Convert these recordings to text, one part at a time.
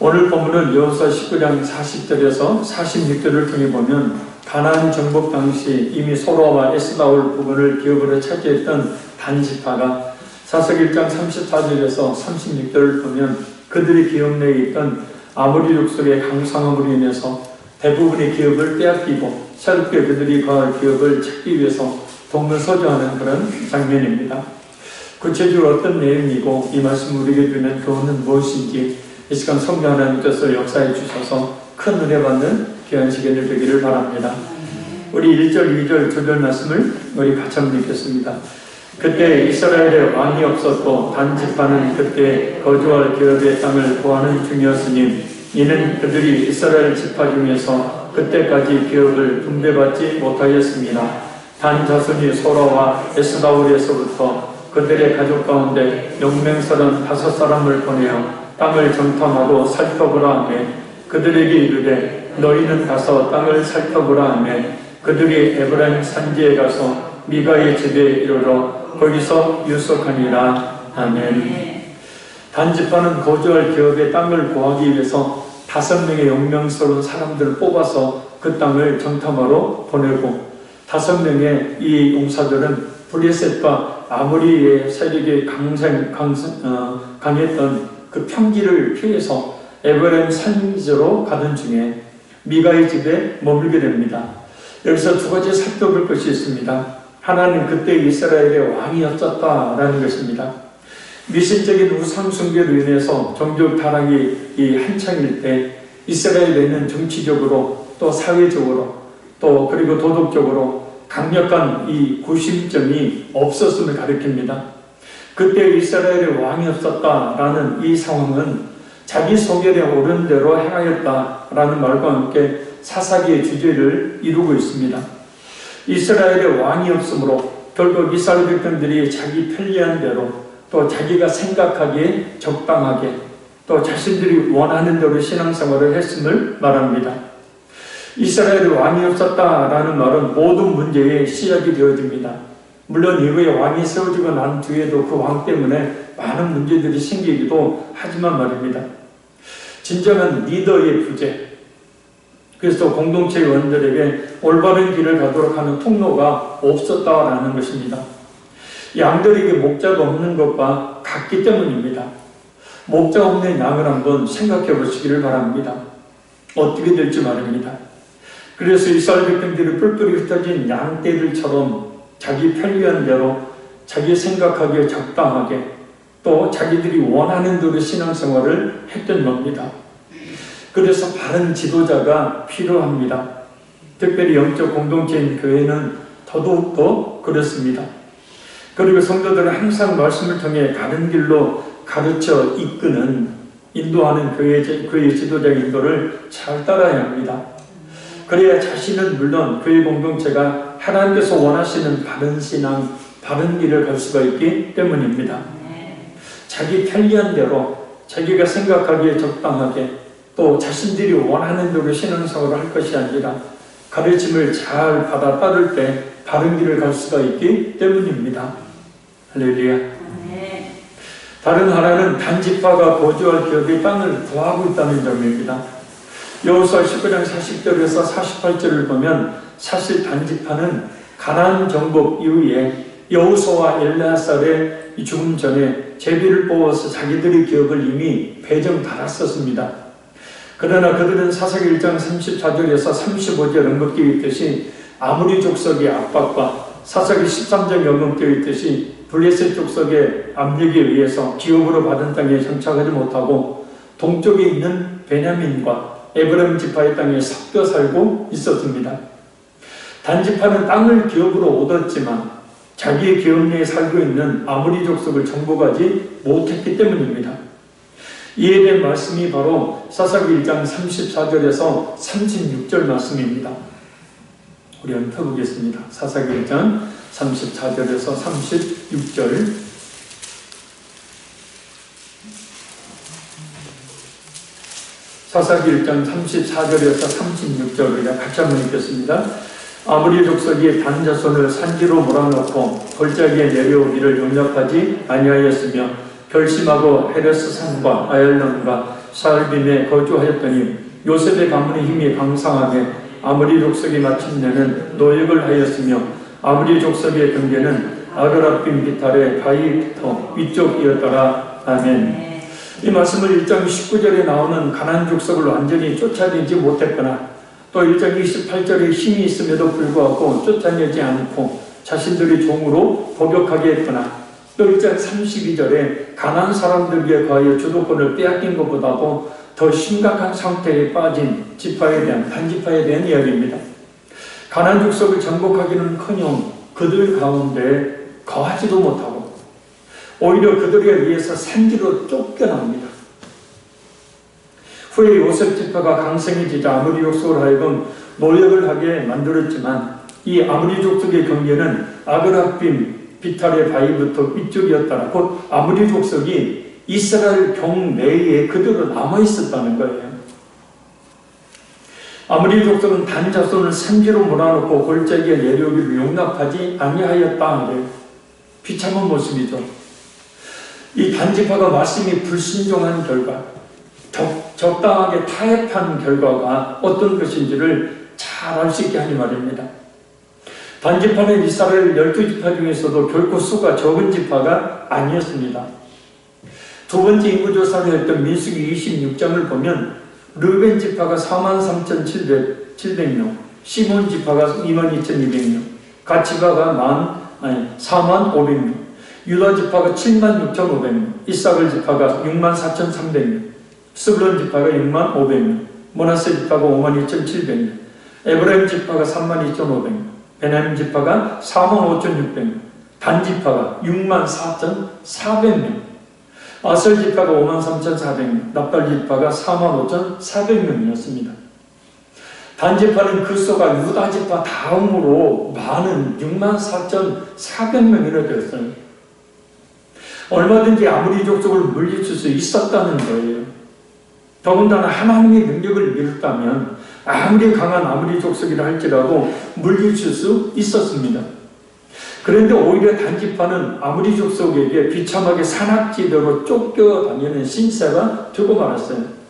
오늘 본문은 여호수아 19장 40절에서 46절을 통해 보면 가나안 정복 당시 이미 소로와 에스다올 부근을 기업으로 차지했던 단 지파가 사사기 1장 34절에서 36절을 보면 그들의 기업 내에 있던 아모리 족속의 강성함으로 인해서 대부분의 기업을 빼앗기고 새롭게 그들이 거할 기업을 찾기 위해서 동문서주하는 그런 장면입니다. 구체적으로 어떤 내용이고 이 말씀을 우리에게 주는 교훈은 무엇인지 이 시간 성령 하나님께서 역사해 주셔서 큰 은혜 받는 귀한 시간이 되기를 바랍니다. 우리 1절, 2절, 2절 말씀을 우리 같이 한번 읽겠습니다. 그때 이스라엘에 왕이 없었고 단 지파는 그때 거주할 기업의 땅을 구하는 중이었으니 이는 그들이 이스라엘 지파 중에서 그때까지 기업을 분배받지 못하였습니다. 단 자손이 소라와 에스다올에서부터 그들의 가족 가운데 용맹스런 5사람을 보내어 땅을 정탐하고 살펴보라 하며 그들에게 이르되 너희는 가서 땅을 살펴보라 하며 그들이 에브라임 산지에 가서 미가의 집에 이르러 거기서 유숙하니라. 아멘. 단지파는 거주할 기업의 땅을 구하기 위해서 5명의 용맹스러운 사람들을 뽑아서 그 땅을 정탐하러 보내고 5명의 이 용사들은 블레셋과 아모리의 세력이 강했던 그 평지를 피해서 에브라임 산지로 가던 중에 미가의 집에 머물게 됩니다. 여기서 두 가지 살펴볼 것이 있습니다. 하나는 그때 이스라엘의 왕이 없었다라는 것입니다. 미신적인 우상 숭배로 인해서 종교 타락이 한창일 때 이스라엘에는 정치적으로 또 사회적으로 또 그리고 도덕적으로 강력한 이 구심점이 없었음을 가리킵니다. 그때 이스라엘의 왕이 없었다라는 이 상황은 자기 소견에 오른 대로 행하였다라는 말과 함께 사사기의 주제를 이루고 있습니다. 이스라엘의 왕이 없으므로 결국 이스라엘 백성들이 자기 편리한 대로 또 자기가 생각하기에 적당하게 또 자신들이 원하는 대로 신앙생활을 했음을 말합니다. 이스라엘의 왕이 없었다라는 말은 모든 문제의 시작이 되어집니다. 물론 이후에 왕이 세워지고 난 뒤에도 그 왕 때문에 많은 문제들이 생기기도 하지만 말입니다. 진정한 리더의 부재, 그래서 공동체 의원들에게 올바른 길을 가도록 하는 통로가 없었다라는 것입니다. 양들에게 목자가 없는 것과 같기 때문입니다. 목자 없는 양을 한번 생각해 보시기를 바랍니다. 어떻게 될지 말입니다. 그래서 이스라엘 백성들이 뿔뿔이 흩어진 양떼들처럼 자기 편리한 대로 자기 생각하기에 적당하게 또 자기들이 원하는 대로 신앙생활을 했던 겁니다. 그래서 바른 지도자가 필요합니다. 특별히 영적 공동체인 교회는 더더욱 그렇습니다. 그리고 성도들은 항상 말씀을 통해 가는 길로 가르쳐 이끄는 인도하는 교회의 지도자의 인도를 잘 따라야 합니다. 그래야 자신은 물론 교회 공동체가 하나님께서 원하시는 바른 신앙, 바른 길을 갈 수가 있기 때문입니다. 자기 편리한 대로 자기가 생각하기에 적당하게 또 자신들이 원하는 대로 신앙생활을 할 것이 아니라 가르침을 잘 받아 따를 때 바른 길을 갈 수가 있기 때문입니다. 할렐루야. 다른 하나는 단지파가 거주할 기업의 땅을 구하고 있다는 점입니다. 여호수아 19장 40절에서 48절을 보면 사실 단지파는 가나안 정복 이후에 여호수아와 엘르아살의 죽음 전에 제비를 뽑아서 자기들의 기업을 이미 배정받았었습니다. 그러나 그들은 사사기 1장 34절에서 35절 언급되어 있듯이 아모리 족속의 압박과 사사기 13장 언급되어 있듯이 블레셋 족속의 압력에 의해서 기업으로 받은 땅에 정착하지 못하고 동쪽에 있는 베냐민과 에브라임 지파의 땅에 섞여 살고 있었습니다. 단지파는 땅을 기업으로 얻었지만 자기의 기업 내에 살고 있는 아모리 족속을 정복하지 못했기 때문입니다. 이에 대한 말씀이 바로 사사기 1장 34절에서 36절 말씀입니다. 우리 한번 펴보겠습니다. 사사기 1장 34절에서 36절. 사사기 1장 34절에서 36절 우리가 같이 한번 읽겠습니다. 아모리 족속이 단 자손을 산지로 몰아넣고 골짜기에 내려오기를 용납하지 아니하였으며 결심하고 헤레스 산과 아얄론과 사알빔에 거주하였더니 요셉의 가문의 힘이 강상하게 아므리 족속이 마침내는 노역을 하였으며 아므리 족속의 경계는 아그라빔 비탈의 바위부터 위쪽이었더라. 아멘. 이 말씀을 1장 19절에 나오는 가나안 족속을 완전히 쫓아내지 못했거나 또 1장 28절에 힘이 있음에도 불구하고 쫓아내지 않고 자신들이 종으로 복역하게 했거나 또 1장 32절에 가나안 사람들에게 거하여 주도권을 빼앗긴 것보다도 더 심각한 상태에 빠진 지파에 대한 단지파에 대한 이야기입니다. 가나안 족속을 정복하기는커녕 그들 가운데 거하지도 못하고 오히려 그들에 의해서 산지로 쫓겨납니다. 후에 요셉 지파가 강성해지자 아므리 족속을 하여금 노역을 하게 만들었지만 이 아므리 족속의 경계는 아그라빔 비탈의 바위부터 위쪽이었다라. 곧 아므리 족속이 이스라엘 경내에 그대로 남아있었다는 거예요. 아므리 족속은 단자손을 산지로 몰아넣고 골짜기에 내려오기를 용납하지 아니하였다. 비참한 모습이죠. 이 단지파가 말씀이 불순종한 결과, 적당하게 타협한 결과가 어떤 것인지를 잘 알 수 있게 하니 말입니다. 단지파는 이스라엘 12지파 중에서도 결코 수가 적은 지파가 아니었습니다. 두 번째 인구조사를 했던 민수기 26장을 보면 르벤 지파가 43,700명, 시몬 지파가 22,200명, 갓 지파가 44,500명, 유다 지파가 76,500명, 이사갈 지파가 64,300명, 스불론 지파가 65,500명, 므낫세 지파가 52,700명, 에브라임 지파가 32,500명, 베냐민 지파가 45,600명, 단 지파가 64,400명, 아설 지파가 53,400명, 납달 지파가 45,400명이었습니다. 단 지파는 그 수가 유다 지파 다음으로 많은 64,400명이나 되었어요. 얼마든지 아므리 족속을 물리칠 수 있었다는 거예요. 더군다나 하나님의 능력을 믿었다면 아무리 강한 아므리 족속이라 할지라도 물리칠 수 있었습니다. 그런데 오히려 단지파는 아므리 족속에게 비참하게 산악지대로 쫓겨다니는 신세가 되고 말았어요.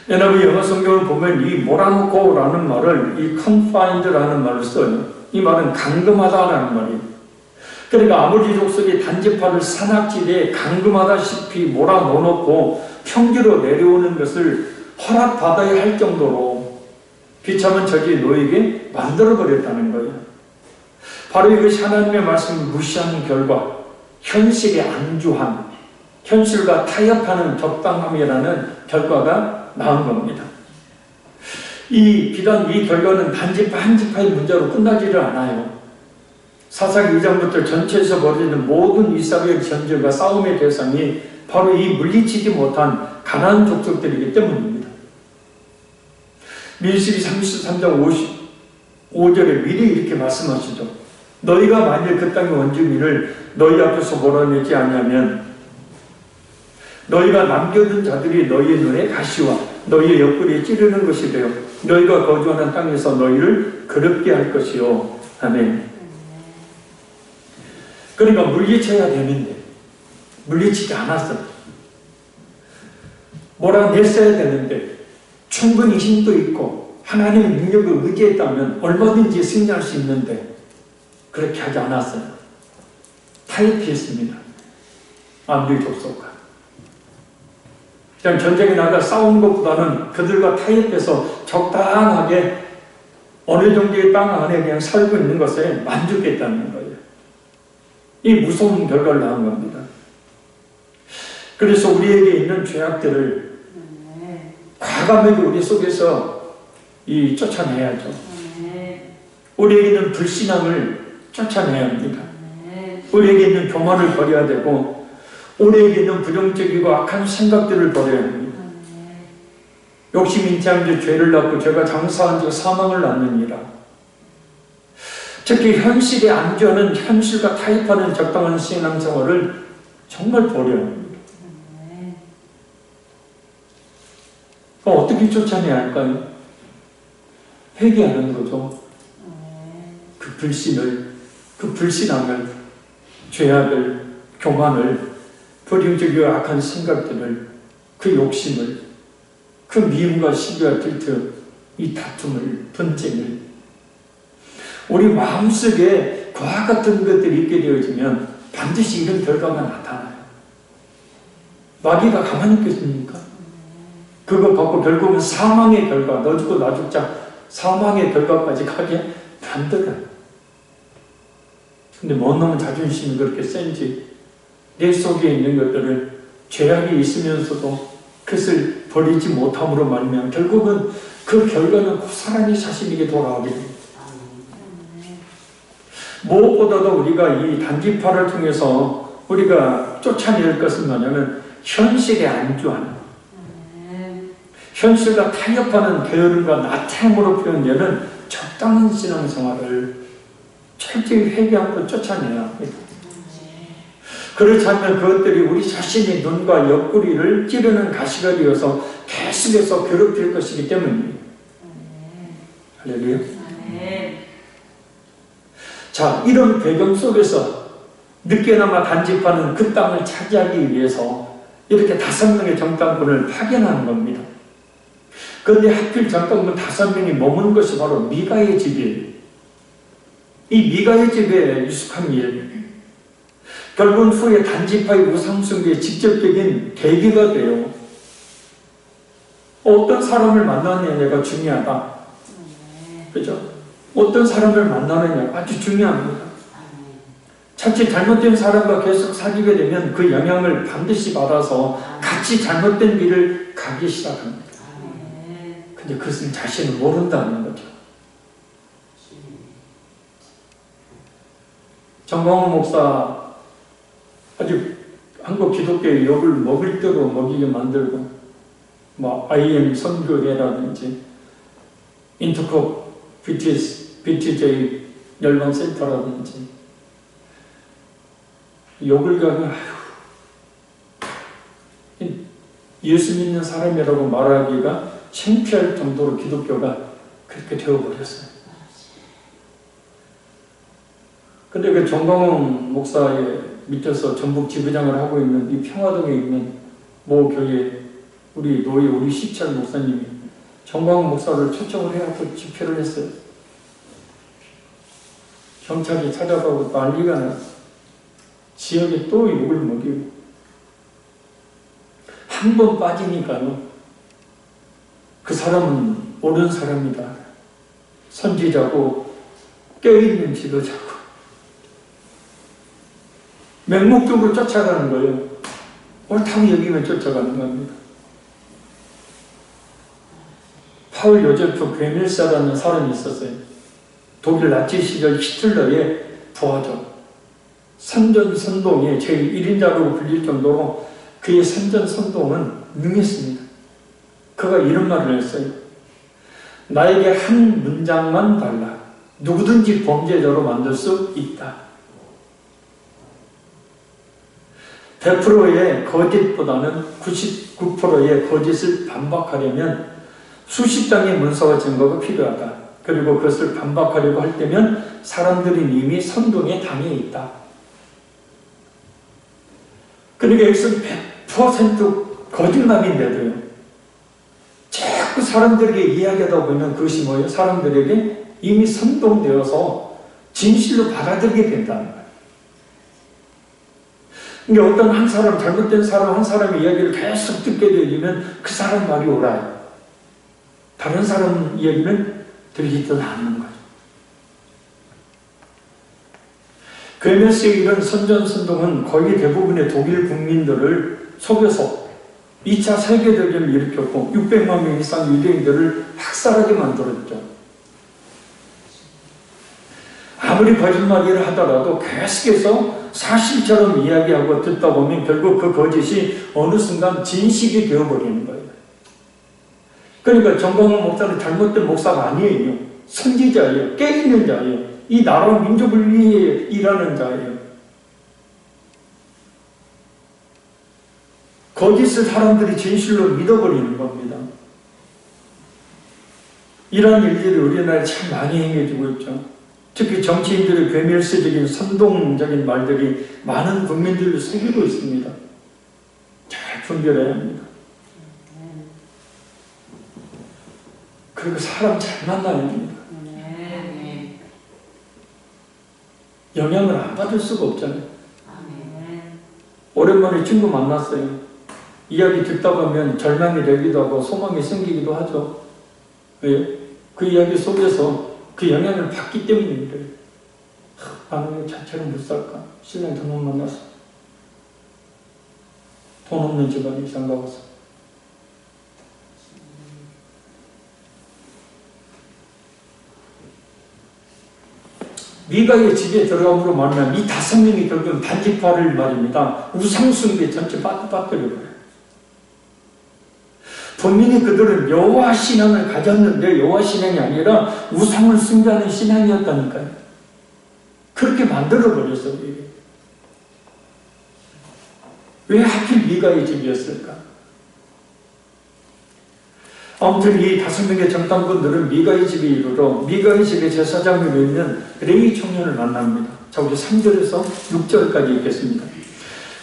왜냐하면 영어 성경을 보면 이 몰아넣고라는 말을 이 confined라는 말을 써요. 이 말은 감금하다라는 말이에요. 그러니까 아므리 족속이 단지파를 산악지대에 감금하다시피 몰아넣어놓고 평지로 내려오는 것을 허락받아야 할 정도로 비참한 적이 너에게 만들어버렸다는 거예요. 바로 이것이 하나님의 말씀을 무시하는 결과, 현실에 안주한, 현실과 타협하는 적당함이라는 결과가 나온 겁니다. 비단 이 결과는 단지파 한 지파의 문제로 끝나지를 않아요. 사사기 2장부터 전체에서 벌어지는 모든 이스라엘 전쟁과 싸움의 대상이 바로 이 물리치지 못한 가나안 족속들이기 때문입니다. 민수기 33장 55절에 미리 이렇게 말씀하시죠. 너희가 만일 그 땅의 원주민을 너희 앞에서 몰아내지 아니하면 너희가 남겨둔 자들이 너희의 눈에 가시와 너희의 옆구리에 찌르는 것이 되어 너희가 거주하는 땅에서 너희를 그럽게 할 것이요. 아멘. 그러니까 물리쳐야 되는데 물리치지 않았어요. 몰아냈어야 되는데 충분히 힘도 있고 하나님의 능력을 의지했다면 얼마든지 승리할 수 있는데 그렇게 하지 않았어요. 타협했습니다. 아므리 족속과 그냥 전쟁에 나가 싸우는 것보다는 그들과 타협해서 적당하게 어느 정도의 땅 안에 그냥 살고 있는 것에 만족했다는 거예요. 이 무서운 결과를 낳은 겁니다. 그래서 우리에게 있는 죄악들을 과감하게 우리 속에서 쫓아내야죠. 우리에게 있는 불신앙을 쫓아내야 합니다. 우리에게 있는 교만을 버려야 되고 우리에게 있는 부정적이고 악한 생각들을 버려야 합니다. 욕심 인치한 지 죄를 낳고 죄가 장사한 지 사망을 낳느니라. 특히 현실에 안주하는 현실과 타협하는 적당한 신앙생활을 정말 버려야 합니다. 그럼 어떻게 쫓아내야 할까요? 회개하는 거죠. 그 불신을, 그 불신앙을, 죄악을, 교만을, 불의적이고 악한 생각들을 그 욕심을, 그 미움과 시기와 질투, 이 다툼을, 분쟁을 우리 마음속에 그와 같은 것들이 있게 되어지면 반드시 이런 결과가 나타나요. 마귀가 가만히 있겠습니까? 그거 갖고 결국은 사망의 결과, 너 죽고 나 죽자, 사망의 결과까지 가게 만들어요. 근데 뭔 놈은 자존심이 그렇게 센지 내 속에 있는 것들을 죄악이 있으면서도 그것을 버리지 못함으로 말미암아 결국은 그 결과는 고스란히 자신에게 돌아오게 됩니다. 무엇보다도 우리가 이 단지파를 통해서 우리가 쫓아낼 것은 뭐냐면 현실에 안주하는, 현실과 타협하는 게으름과 나태함으로 표현되는 적당한 신앙생활을 철저히 회개하고 쫓아내야 합니다. 그렇지 않으면 그것들이 우리 자신의 눈과 옆구리를 찌르는 가시가 되어서 계속해서 괴롭힐 것이기 때문입니다. 할렐루야. 자, 이런 배경 속에서 늦게나마 단집하는 그 땅을 차지하기 위해서 이렇게 5명의 정탐꾼을 파견하는 겁니다. 그런데 하필 정탐꾼 5명이 머문 것이 바로 미가의 집이에요. 이 미가의 집에 유숙한 일, 결국은 후에 단지파의 우상숭배의 직접적인 계기가 돼요. 어떤 사람을 만나느냐가 중요하다. 그죠? 어떤 사람을 만나느냐가 아주 중요합니다. 자칫 잘못된 사람과 계속 사귀게 되면 그 영향을 반드시 받아서 같이 잘못된 길을 가기 시작합니다. 근데 그것은 자신을 모른다는 거죠. 정광훈 목사 아주 한국 기독교의 욕을 먹을 대로 먹이게 만들고 뭐 IM 선교회라든지 인터컵 BTJ 열방센터라든지 욕을 가면 예수 믿는 사람이라고 말하기가 창피할 정도로 기독교가 그렇게 되어버렸어요. 근데 그 정광훈 목사의 밑에서 전북 지부장을 하고 있는 이 평화동에 있는 모 교회 우리 노예 우리 시찰 목사님이 정광훈 목사를 초청을 해갖고 집회를 했어요. 경찰이 찾아가고 난리가 나요. 지역에 또 욕을 먹이고 한 번 빠지니까요. 그 사람은 옳은 사람이다. 선지자고 깨어있는 지도자고 맹목적으로 쫓아가는 거예요. 옳다고 여기면 쫓아가는 겁니다. 파울 요제프 괴밀사라는 사람이 있었어요. 독일 나치 시절 히틀러의 부하죠. 선전선동의 제1인자로 불릴 정도로 그의 선전선동은 능했습니다. 그가 이런 말을 했어요. 나에게 한 문장만 달라. 누구든지 범죄자로 만들 수 있다. 100%의 거짓보다는 99%의 거짓을 반박하려면 수십 장의 문서와 증거가 필요하다. 그리고 그것을 반박하려고 할 때면 사람들이 이미 선동에 당해 있다. 그러니까 여기서 100% 거짓말인데도요. 자꾸 사람들에게 이야기하다 보면 그것이 뭐예요? 사람들에게 이미 선동되어서 진실로 받아들이게 된다는 거예요. 그러니까 어떤 한 사람, 잘못된 사람 한 사람의 이야기를 계속 듣게 되면 그 사람 말이 옳아요. 다른 사람 이야기는 들리지도 않는 거죠. 괴멸스의 이런 선전선동은 거의 대부분의 독일 국민들을 속여서 2차 세계대전을 일으켰고 600만 명 이상 유대인들을 학살하게 만들었죠. 아무리 거짓말을 하더라도 계속해서 사실처럼 이야기하고 듣다 보면 결국 그 거짓이 어느 순간 진실이 되어버리는 거예요. 그러니까 정광훈 목사는 잘못된 목사가 아니에요. 선지자예요. 깨있는 자예요. 이 나라 민족을 위해 일하는 자예요. 거짓을 사람들이 진실로 믿어버리는 겁니다. 이런 일들이 우리나라에 참 많이 행해지고 있죠. 특히 정치인들의 괴멸세적인 선동적인 말들이 많은 국민들을 속이고 있습니다. 잘 분별해야 합니다. 그리고 사람 잘 만나야 됩니다. 영향을 안 받을 수가 없잖아요. 오랜만에 친구 만났어요. 이야기 듣다 보면 절망이 되기도 하고 소망이 생기기도 하죠. 왜? 그 이야기 속에서 그 영향을 받기 때문입니다. 나는 왜 자체를 못 살까? 신랑 잘못 만나서 돈 없는 집안에 이상 가서 미가의 집에 들어감으로 말하면 이 5명이 겪은 반지파를 말입니다. 우상숭배 전체 빠뜨려버려요. 분명히 그들은 여호와 신앙을 가졌는데 여호와 신앙이 아니라 우상을 숭배하는 신앙이었다니까요. 그렇게 만들어버렸어요. 왜 하필 미가의 집이었을까? 아무튼 이 5명의 정탐꾼들은 미가의 집에 이르러 미가의 집에 제사장으로 있는 레위 청년을 만납니다. 자, 우리 3절에서 6절까지 읽겠습니다.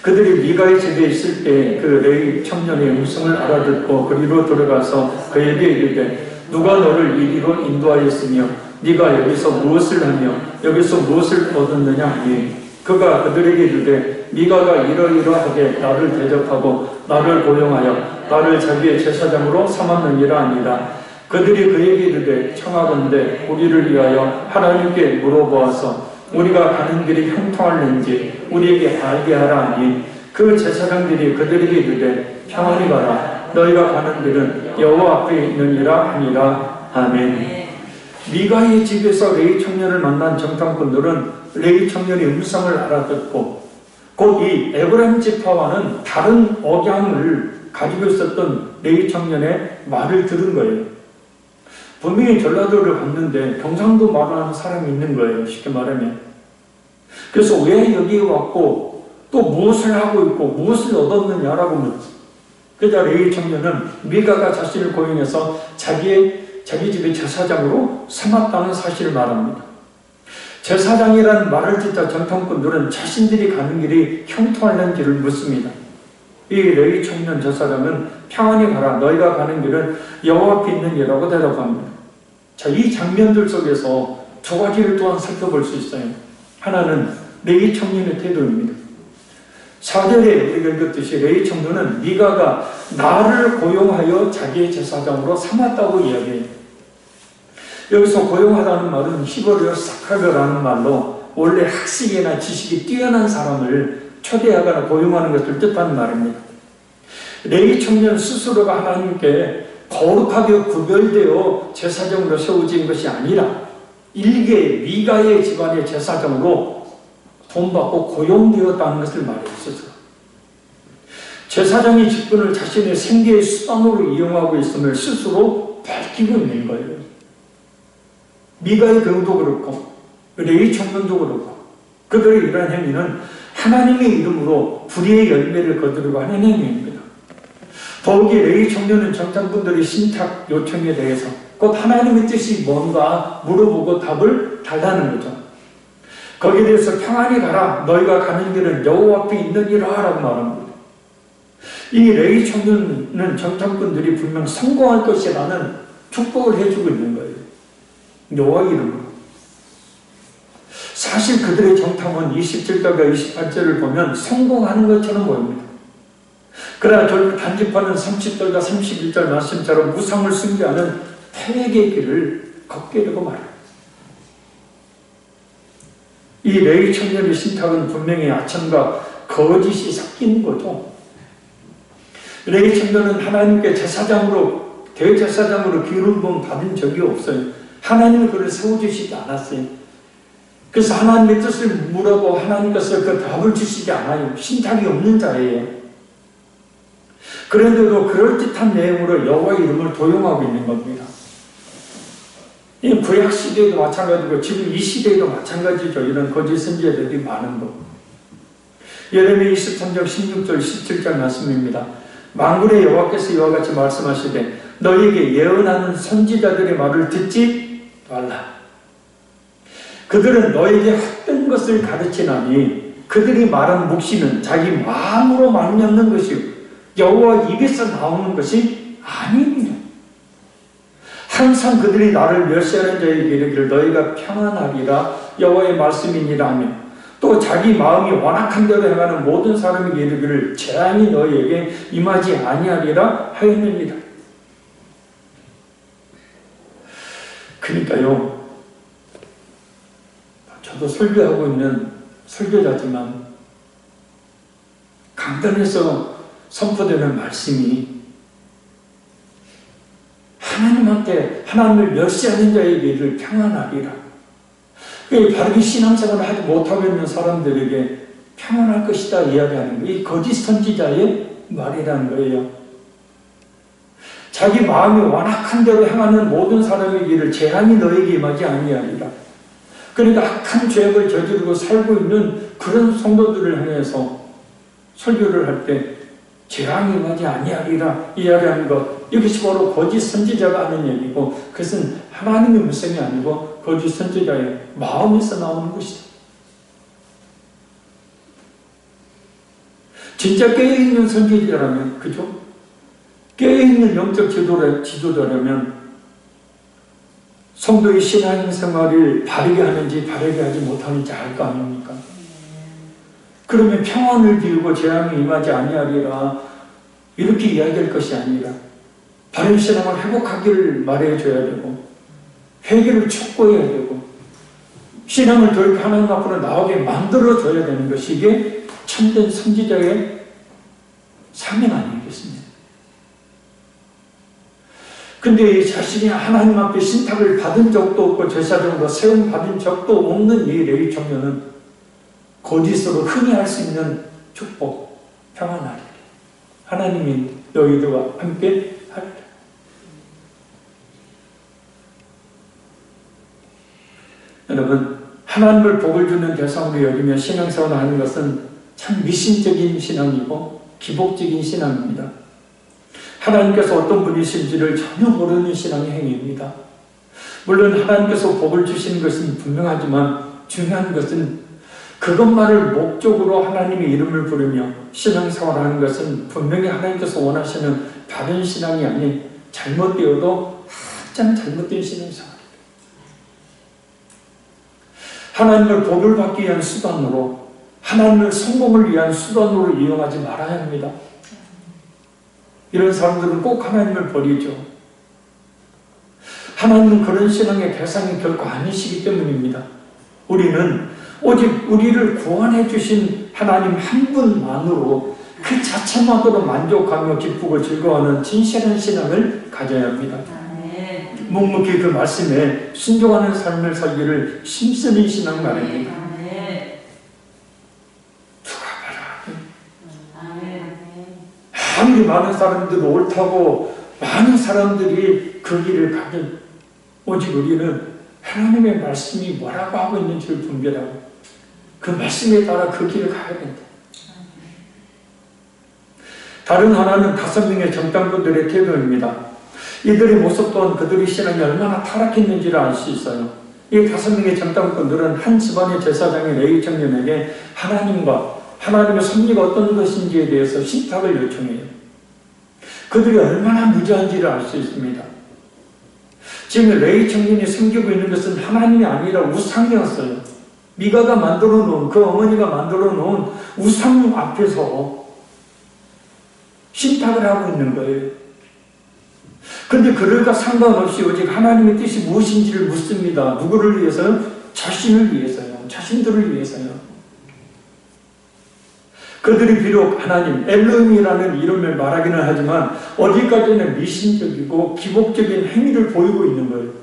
그들이 미가의 집에 있을 때 그 레위 청년의 음성을 알아듣고 그리로 들어가서 그에게 이르되 누가 너를 이리로 인도하였으며 네가 여기서 무엇을 하며 여기서 무엇을 얻었느냐 하니 그가 그들에게 이르되 미가가 이러이러하게 나를 대접하고 나를 고용하여 나를 자기의 제사장으로 삼았느니라 아니라 그들이 그에게 이르되 청하건대 우리를 위하여 하나님께 물어보아서 우리가 가는 길이 형통할는지 우리에게 알게 하라 하니 그 제사장들이 그들에게 이르되 평안히 가라 너희가 가는 길은 여호와 앞에 있느니라 하니라. 아멘. 미가의 집에서 레위 청년을 만난 정탐꾼들은 레위 청년의 음성을 알아듣고 곧 이 에브라임 지파와는 다른 억양을 가지고 있었던 레위 청년의 말을 들은 거예요. 분명히 전라도를 갔는데 경상도 말하는 사람이 있는 거예요. 쉽게 말하면. 그래서 왜 여기에 왔고 또 무엇을 하고 있고 무엇을 얻었느냐라고 묻죠. 그러자 레위 청년은 미가가 자신을 고용해서 자기 집의 제사장으로 삼았다는 사실을 말합니다. 제사장이라는 말을 듣자 정탐꾼들은 자신들이 가는 길이 형통할는지를 묻습니다. 이 레위 청년 제사장은 평안히 가라 너희가 가는 길은 여호와 앞에 있느니라고 대답합니다. 자, 이 장면들 속에서 2가지를 또한 살펴볼 수 있어요. 하나는 레위 청년의 태도입니다. 4절에 우리가 읽었듯이 레위 청년은 미가가 나를 고용하여 자기의 제사장으로 삼았다고 이야기해요. 여기서 고용하다는 말은 히브리어 사카르라는 말로 원래 학식이나 지식이 뛰어난 사람을 초대하거나 고용하는 것을 뜻하는 말입니다. 레위 청년 스스로가 하나님께 거룩하게 구별되어 제사장으로 세워진 것이 아니라 일개 미가의 집안의 제사장으로 돈 받고 고용되었다는 것을 말했었죠. 제사장이 직분을 자신의 생계의 수단으로 이용하고 있음을 스스로 밝히고 있는 거예요. 미가의 경우도 그렇고 레위 청년도 그렇고 그들의 이러한 행위는 하나님의 이름으로 불의의 열매를 거두려고 하는 행위입니다. 더욱이 레위 청년은 정탐꾼들의 신탁 요청에 대해서 곧 하나님의 뜻이 뭔가 물어보고 답을 달라는 거죠. 거기에 대해서 평안히 가라 너희가 가는 길은 여호와 앞에 있느니라 라고 말합니다. 이 레위 청년은 정탐꾼들이 분명 성공할 것이라는 축복을 해주고 있는 거예요. 여호와 이름으로. 사실 그들의 정탐은 27절과 28절을 보면 성공하는 것처럼 보입니다. 그러나 결국 단지파는 30절과 31절 말씀처럼 우상을 숭배하는 패역의 길을 걷게 되고 말합니다. 이 레위 청년의 신탁은 분명히 아첨과 거짓이 섞이는 거죠. 레위 청년은 하나님께 제사장으로 대제사장으로 기름부음 받은 적이 없어요. 하나님은 그를 세워주시지 않았어요. 그래서 하나님의 뜻을 물어보고 하나님께서 그 답을 주시지 않아요. 신탁이 없는 자예요. 그런데도 그럴듯한 내용으로 여호와의 이름을 도용하고 있는 겁니다. 이 구약 시대에도 마찬가지고 지금 이 시대에도 마찬가지죠. 이런 거짓 선지자들이 많은 것. 예레미야 23장 16절 17절 말씀입니다. 만군의 여호와께서 이와 같이 말씀하시되 너희에게 예언하는 선지자들의 말을 듣지 말라. 그들은 너에게 헛된 것을 가르치나니 그들이 말한 묵시는 자기 마음으로 말미암는 것이요 여호와 입에서 나오는 것이 아닙니다. 항상 그들이 나를 멸시하는 자에게 이르기를 너희가 평안하리라 여호와의 말씀이니라 하며 또 자기 마음이 완악한 대로 행하는 모든 사람에게 이르기를 재앙이 너희에게 임하지 아니하리라 하였느니라. 그러니까요, 저도 설교하고 있는 설교자지만 강단에서 선포되는 말씀이 하나님한테 하나님을 멸시하는 자에게 이를 평안하리라. 바르게 신앙생활을 하지 못하고 있는 사람들에게 평안할 것이다 이야기하는 거예요. 이 거짓 선지자의 말이라는 거예요. 자기 마음이 완악한 대로 행하는 모든 사람에게 이를 재앙이 너에게 임하지 아니하리라. 그러니까 악한 죄악을 저지르고 살고 있는 그런 성도들을 향해서 설교를 할 때 재앙이 임하지 아니하리라 이야기하는 것, 이것이 바로 거짓 선지자가 하는 얘기고, 그것은 하나님의 음성이 아니고 거짓 선지자의 마음에서 나오는 것이다. 진짜 깨어있는 선지자라면, 그죠? 깨어있는 영적 지도자라면 성도의 신앙생활을 바르게 하는지 바르게 하지 못하는지 알 거 아닙니까? 그러면 평안을 빌고 재앙이 임하지 아니하리라 이렇게 이야기할 것이 아니라 바른 신앙을 회복하기를 말해줘야 되고 회개를 촉구해야 되고 신앙을 더 하나님 앞으로 나오게 만들어줘야 되는 것이 이게 참된 선지자의 사명 아니겠습니까? 근데 자신이 하나님 앞에 신탁을 받은 적도 없고 제사장도 세움 받은 적도 없는 이 레위 청년은 거짓으로 흔히 할 수 있는 축복, 평안하리. 하나님이 너희들과 함께 하리라. 여러분, 하나님을 복을 주는 대상으로 여기며 신앙생활을 하는 것은 참 미신적인 신앙이고 기복적인 신앙입니다. 하나님께서 어떤 분이신지를 전혀 모르는 신앙의 행위입니다. 물론 하나님께서 복을 주시는 것은 분명하지만 중요한 것은 그것만을 목적으로 하나님의 이름을 부르며 신앙생활하는 것은 분명히 하나님께서 원하시는 다른 신앙이 아닌 잘못되어도 한참 잘못된 신앙생활입니다. 하나님을 복을 받기 위한 수단으로, 하나님을 성공을 위한 수단으로 이용하지 말아야 합니다. 이런 사람들은 꼭 하나님을 버리죠. 하나님은 그런 신앙의 대상이 결코 아니시기 때문입니다. 우리는 오직 우리를 구원해 주신 하나님 한 분만으로 그 자체만으로 만족하며 기쁘고 즐거워하는 진실한 신앙을 가져야 합니다. 묵묵히 그 말씀에 순종하는 삶을 살기를 힘쓰는 신앙 말입니다. 누가 봐라. 아무리 많은 사람들이 옳다고 많은 사람들이 그 길을 가든 오직 우리는 하나님의 말씀이 뭐라고 하고 있는지를 분별하고 그 말씀에 따라 그 길을 가야 된다. 다른 하나는 5명의 정탐꾼들의 태도입니다. 이들의 모습 또한 그들의 신앙이 얼마나 타락했는지를 알 수 있어요. 이 5명의 정탐꾼들은 한 집안의 제사장의 레위 청년에게 하나님과 하나님의 섭리가 어떤 것인지에 대해서 신탁을 요청해요. 그들이 얼마나 무지한지를 알 수 있습니다. 지금 레위 청년이 섬기고 있는 것은 하나님이 아니라 우상이었어요. 미가가 만들어 놓은, 그 어머니가 만들어 놓은 우상 앞에서 신탁을 하고 있는 거예요. 그런데 그럴까 상관없이 오직 하나님의 뜻이 무엇인지를 묻습니다. 누구를 위해서요? 자신을 위해서요. 자신들을 위해서요. 그들이 비록 하나님, 엘로힘이라는 이름을 말하기는 하지만 어디까지는 미신적이고 기복적인 행위를 보이고 있는 거예요.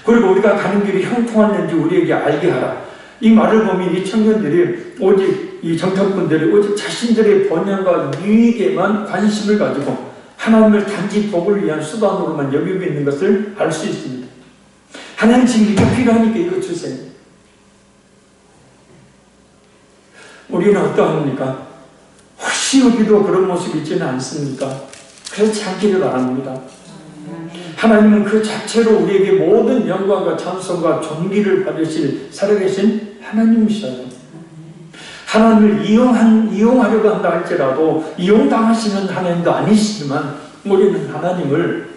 그리고 우리가 가는 길이 형통하는지 우리에게 알게 하라. 이 말을 보면 이 청년들이 오직 이 정탐꾼들이 오직 자신들의 번영과 유익에만 관심을 가지고 하나님을 단지 복을 위한 수단으로만 여기고 있는 것을 알 수 있습니다. 하나님 지금 이거 필요하니까 이거 주세요. 우리는 어떠합니까? 혹시 우리도 그런 모습이 있지는 않습니까? 그렇지 않기를 바랍니다. 하나님은 그 자체로 우리에게 모든 영광과 찬송과 존귀를 받으실 살아계신 하나님이셔요. 하나님을 이용하려고 한다 할지라도 이용당하시는 하나님도 아니시지만 우리는 하나님을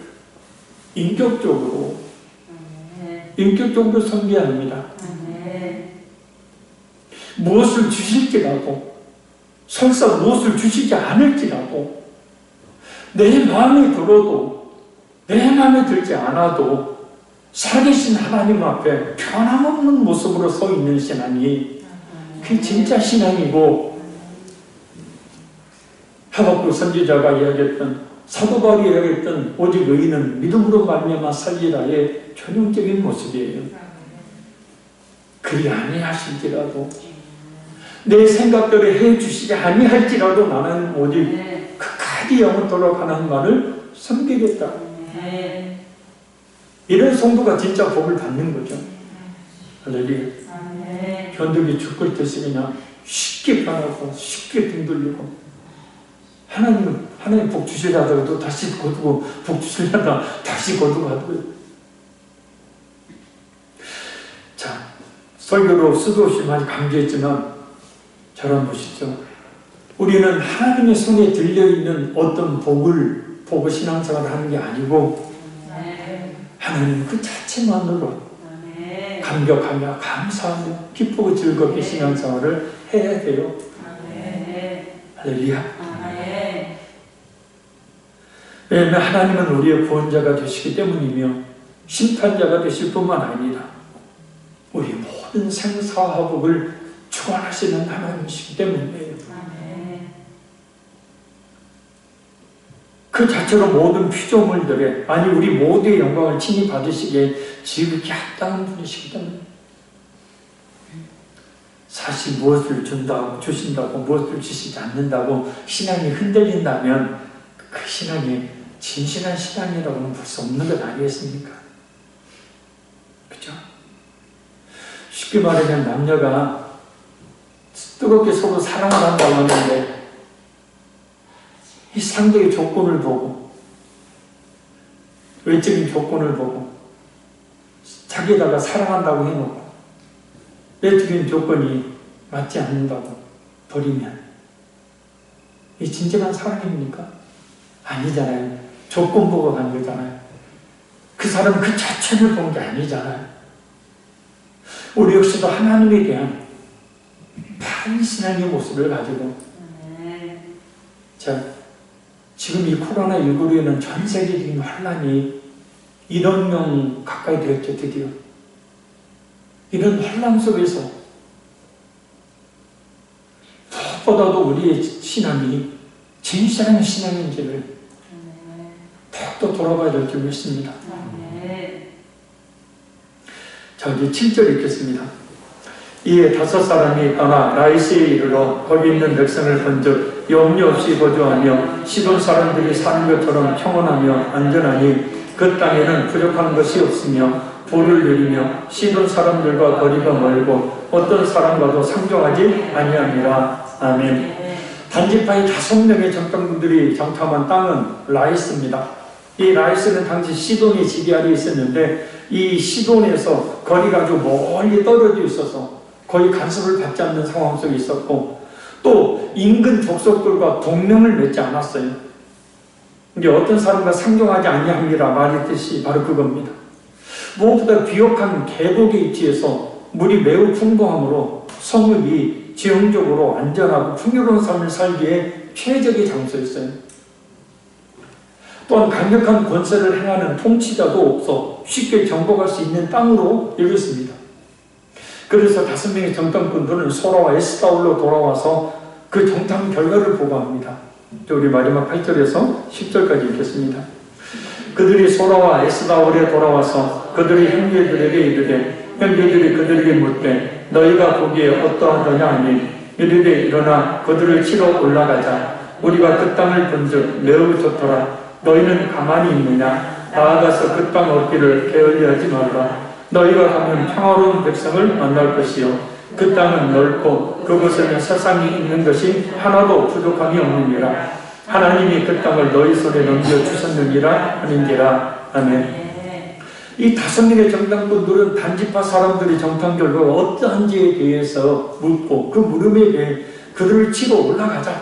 인격적으로 섬겨야 합니다. 무엇을 주실지라도, 설사 무엇을 주시지 않을지라도, 내 마음에 들어도, 내 마음에 들지 않아도 살아계신 하나님 앞에 변함없는 모습으로 서 있는 신앙이 그게 진짜 신앙이고, 하박국 선지자가 이야기했던, 사도 바울이 이야기했던 오직 의인은 믿음으로 말미암아 살리라의 전형적인 모습이에요. 그리 아니하실지라도, 내 생각대로 해주시지 아니할지라도 나는 오직 끝까지 영원토록 하나님만을 섬기겠다. 이런 성도가 진짜 복을 받는 거죠. 할렐루야. 견디기 죽을 듯이 그냥 쉽게 변하고 쉽게 등 돌리고, 하나님 복 주시려 하다가도 다시 거두고, 복 주시려 하다가 다시 거두고 하고요. 자, 설교로 수도 없이 많이 강조했지만 저런 보시죠. 우리는 하나님의 손에 들려있는 어떤 복을 보고 신앙생활을 하는 게 아니고, 하나님 그 자체만으로 감격하며 감사하며 기쁘고 즐겁게 신앙생활을 해야 돼요. 할렐루야. 왜냐하면 하나님은 우리의 구원자가 되시기 때문이며 심판자가 되실 뿐만 아니라 우리 모든 생사화복을 주관하시는 하나님이시기 때문이에요. 그 자체로 모든 피조물들의, 아니 우리 모두의 영광을 친히 받으시기에 지극히 합당한 분이시기 때문에, 사실 무엇을 준다고, 주신다고, 무엇을 주시지 않는다고 신앙이 흔들린다면 그 신앙이 진실한 신앙이라고는 볼 수 없는 것 아니겠습니까? 그렇죠? 쉽게 말하면 남녀가 뜨겁게 서로 사랑을 한다고 하는데, 이 상대의 조건을 보고, 외적인 조건을 보고 자기에다가 사랑한다고 해놓고 외적인 조건이 맞지 않는다고 버리면 이 진정한 사랑입니까? 아니잖아요. 조건 보고 간 거잖아요. 그 사람 그 자체를 본 게 아니잖아요. 우리 역시도 하나님에 대한 바른 신앙의 모습을 가지고, 자, 지금 이 코로나19로 인한 전 세계적인 환란이 1억 명 가까이 되었죠, 드디어. 이런 환란 속에서 무엇보다도 우리의 신앙이 진실한 신앙인지를 더욱더 돌아봐야 될 줄 믿습니다. 자, 이제 7절 읽겠습니다. 이에 5사람이 떠나 라이스에 이르러 거기 있는 백성을 본즉 염려 없이 거주하며 시돈 사람들이 사는 것처럼 평온하며 안전하니 그 땅에는 부족한 것이 없으며 보를 누리며 시돈 사람들과 거리가 멀고 어떤 사람과도 상종하지 아니함이라. 아멘. 단지파의 5명의 정탐꾼들이 정탐한 땅은 라이스입니다. 이 라이스는 당시 시돈이 지리 아래 있었는데, 이 시돈에서 거리가 아주 멀리 떨어져 있어서 거의 간섭을 받지 않는 상황 속에 있었고, 또 인근 족속들과 동맹을 맺지 않았어요. 이게 어떤 사람과 상종하지 아니함이라 말했듯이 바로 그겁니다. 무엇보다 비옥한 계곡의 위치에서 물이 매우 풍부하므로 성읍이 지형적으로 안전하고 풍요로운 삶을 살기에 최적의 장소였어요. 또한 강력한 권세를 행하는 통치자도 없어 쉽게 정복할 수 있는 땅으로 여겼습니다. 그래서 5명의 정탐꾼들은 소라와 에스다올로 돌아와서 그 정탐 결과를 보고합니다. 우리 마지막 8절에서 10절까지 읽겠습니다. 그들이 소라와 에스다올에 돌아와서 그들이 형제들에게 이르되, 형제들이 그들에게 묻되 너희가 보기에 어떠하더냐 하니 이르되 일어나 그들을 치러 올라가자. 우리가 그 땅을 본즉 매우 좋더라. 너희는 가만히 있느냐? 나아가서 그 땅 얻기를 게을리하지 말라. 너희가 가면 평화로운 백성을 만날 것이요 그 땅은 넓고 그곳에는 세상이 있는 것이 하나도 부족함이 없느니라. 하나님이 그 땅을 너희 손에 넘겨주셨느니라 하는지라. 아멘. 이 5명의 정탐꾼들은 단지파 사람들이 정탐 결과가 어떠한지에 대해서 묻고 그 물음에 대해 그들을 치러 올라가자.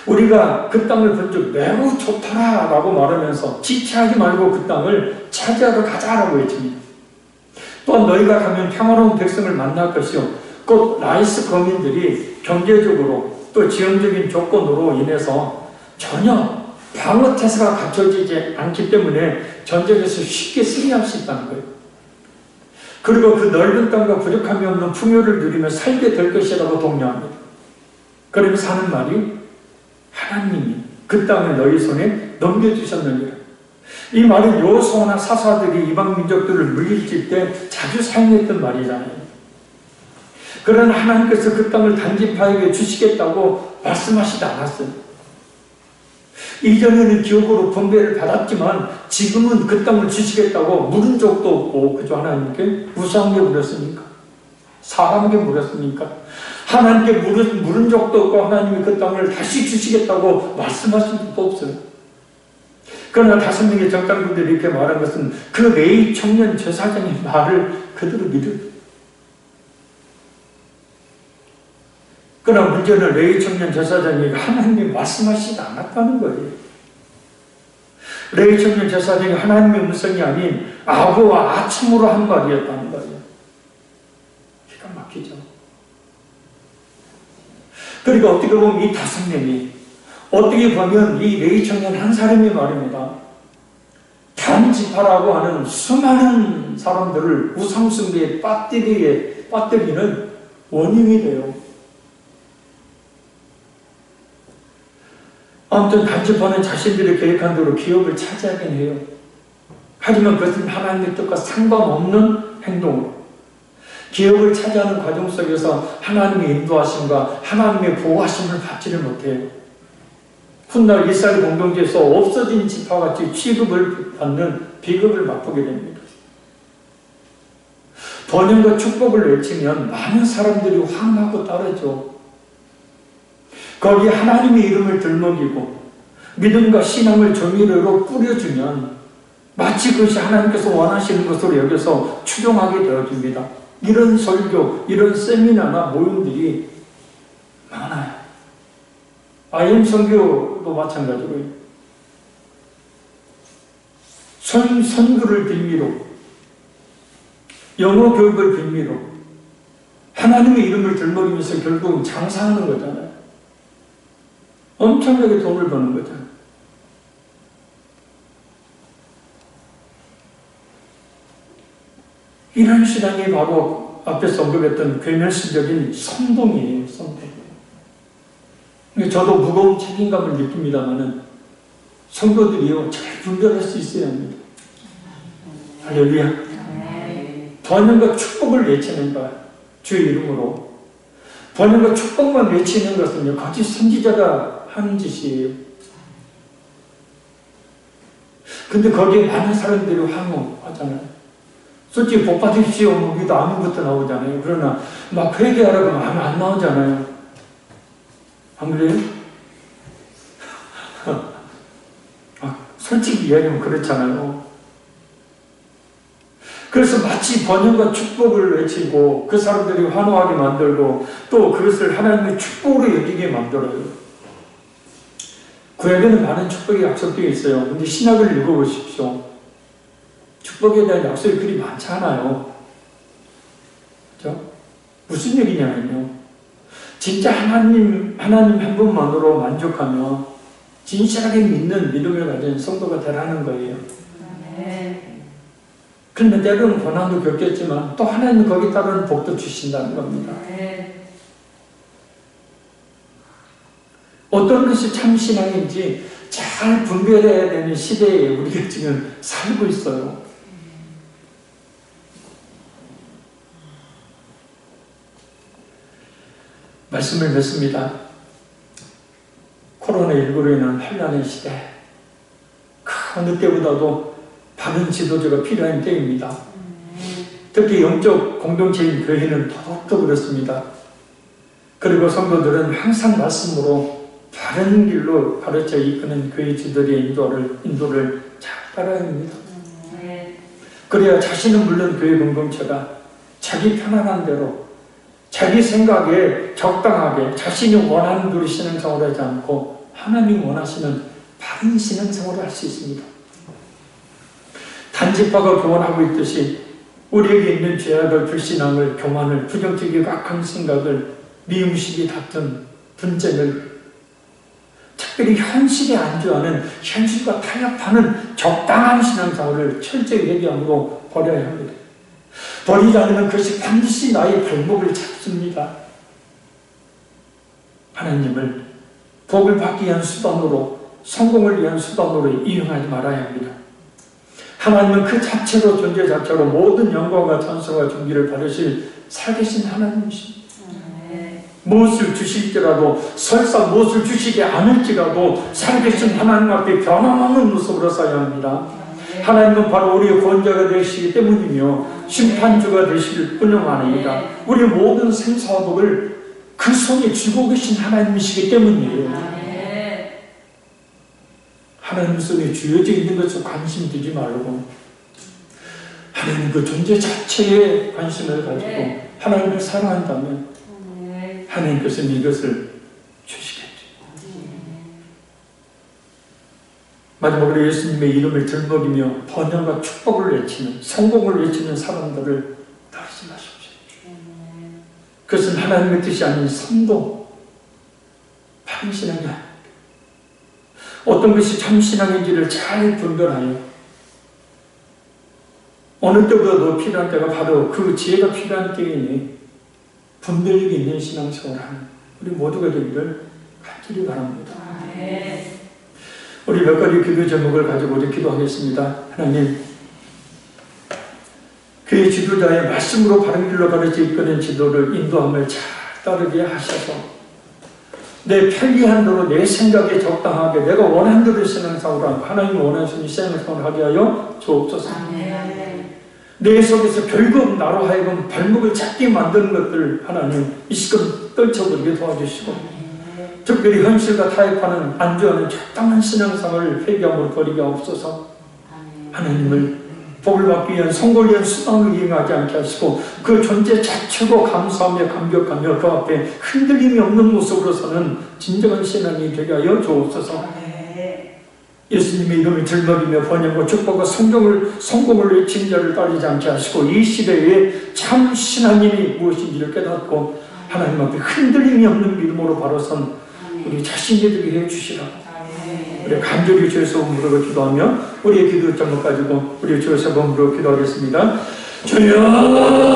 우리가 그 땅을 본 적 매우 좋더라 라고 말하면서 지체하지 말고 그 땅을 차지하러 가자라고 했습니다. 또한 너희가 가면 평화로운 백성을 만날 것이요 곧 라이스 거민들이 경제적으로 또 지형적인 조건으로 인해서 전혀 방어 태세가 갖춰지지 않기 때문에 전쟁에서 쉽게 승리할 수 있다는 거예요. 그리고 그 넓은 땅과 부족함이 없는 풍요를 누리며 살게 될 것이라고 독려합니다. 그러면서 하는 말이 하나님이 그 땅을 너희 손에 넘겨주셨느니라. 이 말은 여호수아나 사사들이 이방 민족들을 물리칠 때 자주 사용했던 말이잖아요. 그러나 하나님께서 그 땅을 단지파에게 주시겠다고 말씀하시지 않았어요. 이전에는 기업으로 분배를 받았지만 지금은 그 땅을 주시겠다고 물은 적도 없고 그저 하나님께 무수한 게 물었습니까? 사람에게 물었습니까? 하나님께 물은 적도 없고 하나님이 그 땅을 다시 주시겠다고 말씀하신 적도 없어요. 그러나 5명의 정탐꾼들이 이렇게 말한 것은 그 레위 청년 제사장의 말을 그대로 믿어요. 그러나 문제는 레위 청년 제사장이 하나님이 말씀하시지 않았다는 거예요. 레위 청년 제사장이 하나님의 음성이 아닌 아부와 아첨으로 한 말이었다는 거예요. 기가 막히죠. 그러니까 어떻게 보면 이 5명이 어떻게 보면 이 레위 청년 한 사람이 말입니다. 단지파라고 하는 수많은 사람들을 우상숭배에 빠뜨리는 원인이 돼요. 아무튼 단지파는 자신들이 계획한 대로 기업을 차지하긴 해요. 하지만 그것은 하나님의 뜻과 상관없는 행동으로 기업을 차지하는 과정 속에서 하나님의 인도하심과 하나님의 보호하심을 받지를 못해요. 훗날 이스라엘 공동체에서 없어진 지파같이 취급을 받는 비극을 맛보게 됩니다. 번영과 축복을 외치면 많은 사람들이 환호하고 따르죠. 거기에 하나님의 이름을 들먹이고 믿음과 신앙을 조미료로 뿌려주면 마치 그것이 하나님께서 원하시는 것으로 여겨서 추종하게 되어집니다. 이런 설교, 이런 세미나나 모임들이 많아요. IM 선교도 마찬가지고요. 선교를 빌미로, 영어 교육을 빌미로 하나님의 이름을 들먹이면서 결국 장사하는 거잖아요. 엄청나게 돈을 버는 거잖아요. 이런 신앙이 바로 앞에서 언급했던 괴멸시적인 선동이에요. 선동. 저도 무거운 책임감을 느낍니다만은 성도들이요 잘 분별할 수 있어야 합니다. 할렐루야. 번영과 축복을 외치는 것, 주의 이름으로 번영과 축복만 외치는 것은요 거짓 선지자가 하는 짓이에요. 근데 거기에 많은 사람들이 환호하잖아요. 솔직히 복 받으십시오 여기도 아멘부터 나오잖아요. 그러나 막 회개하라고 하면 안 나오잖아요. 안 그래요? 솔직히 이야기하면 그렇잖아요. 그래서 마치 번영과 축복을 외치고 그 사람들이 환호하게 만들고 또 그것을 하나님의 축복으로 여기게 만들어요. 구약에는 많은 축복이 약속되어 있어요. 근데 신약을 읽어보십시오. 축복에 대한 약속이 그리 많지 않아요. 그렇죠? 무슨 얘기냐면요. 진짜 하나님 한 분만으로 만족하며 진실하게 믿는 믿음을 가진 성도가 되라는 거예요. 그런데 때로는 고난도 겪겠지만 또 하나님은 거기에 따르는 복도 주신다는 겁니다. 어떤 것이 참 신앙인지 잘 분별해야 되는 시대에 우리가 지금 살고 있어요. 말씀을 맺습니다. 코로나19로 인한 혼란의 시대, 그 어느 때보다도 바른 지도자가 필요한 때입니다. 특히 영적 공동체인 교회는 더욱더 그렇습니다. 그리고 성도들은 항상 말씀으로 바른 길로 가르쳐 이끄는 교회 지도자의 인도를 잘 따라야 합니다. 그래야 자신은 물론 교회 공동체가 자기 편안한 대로 자기 생각에 적당하게 자신이 원하는 대로 신앙생활을 하지 않고 하나님이 원하시는 바른 신앙생활을 할 수 있습니다. 단지파가 교만하고 있듯이 우리에게 있는 죄악을, 불신앙을, 교만을, 부정적이고 악한 생각을, 미움시기, 다툼, 분쟁을 특별히 현실에 안주하는, 현실과 타협하는 적당한 신앙생활을 철저히 회개함으로 버려야 합니다. 버리지 않으면 그것이 반드시 나의 발목을 잡습니다. 하나님을 복을 받기 위한 수단으로, 성공을 위한 수단으로 이용하지 말아야 합니다. 하나님은 그 자체로, 존재 자체로 모든 영광과 찬송과 존귀를 받으실 살아계신 하나님이십니다. 무엇을 주실지라도, 설사 무엇을 주시지 않을지라도 살아계신 하나님 앞에 변함없는 모습으로 서야 합니다. 하나님은 바로 우리의 구원자가 되시기 때문이며 심판주가 되실 뿐만 아닙니다. 우리의 모든 생사와 복을 그 손에 쥐고 계신 하나님이시기 때문이에요. 하나님 손에 쥐어져 있는 것에 관심 두지 말고 하나님 그 존재 자체에 관심을 가지고 하나님을 사랑한다면 하나님께서는 이것을 주시겠죠. 마지막으로 예수님의 이름을 들먹이며 번영과 축복을 외치는, 성공을 외치는 사람들을 따르지 마십시오. 그것은 하나님의 뜻이 아닌 선도, 바른 신앙이 아닙니다. 어떤 것이 참 신앙인지를 잘 분별하여 어느 때보다도 필요한 때가 바로 그 지혜가 필요한 때이니 분별력이 있는 신앙생활을 하는 우리 모두가 되기를 간절히 바랍니다. 우리 몇 가지 기도 제목을 가지고 우리 기도하겠습니다. 하나님, 그의 지도자의 말씀으로 바른 길로 가르쳐 이끄는 지도를, 인도함을 잘 따르게 하셔서 내 편리한 대로, 내 생각에 적당하게, 내가 원하는 대로 신앙생활을 하고 하나님이 원하시는 신앙생활을 하게 하여 주옵소서. 내 속에서 결국 나로 하여금 발목을 잡게 만드는 것들 하나님 이 시간 떨쳐버리게 도와주시고, 특별히 현실과 타협하는, 안주하는 적당한 신앙생활을 회개함으로 버리게 없어서 하나님을 복을 받기 위한, 성공을 위한 수단을 이용하지 않게 하시고 그 존재 자체로 감사하며 감격하며 그 앞에 흔들림이 없는 모습으로 서는 진정한 신앙이 되게 하여 주옵소서. 예수님의 이름을 들먹이며 번영과 축복과 성공을 외친 자를 따르지 않게 하시고 이 시대에 참 신앙인이 무엇인지를 깨닫고 하나님 앞에 흔들림이 없는 믿음으로 바로 선 우리 자신들에게 해주시라고 우리 간절히 주여서 몸으로 기도하며 우리의 기도 점을 가지고 우리 주여서 몸으로 기도하겠습니다. 주여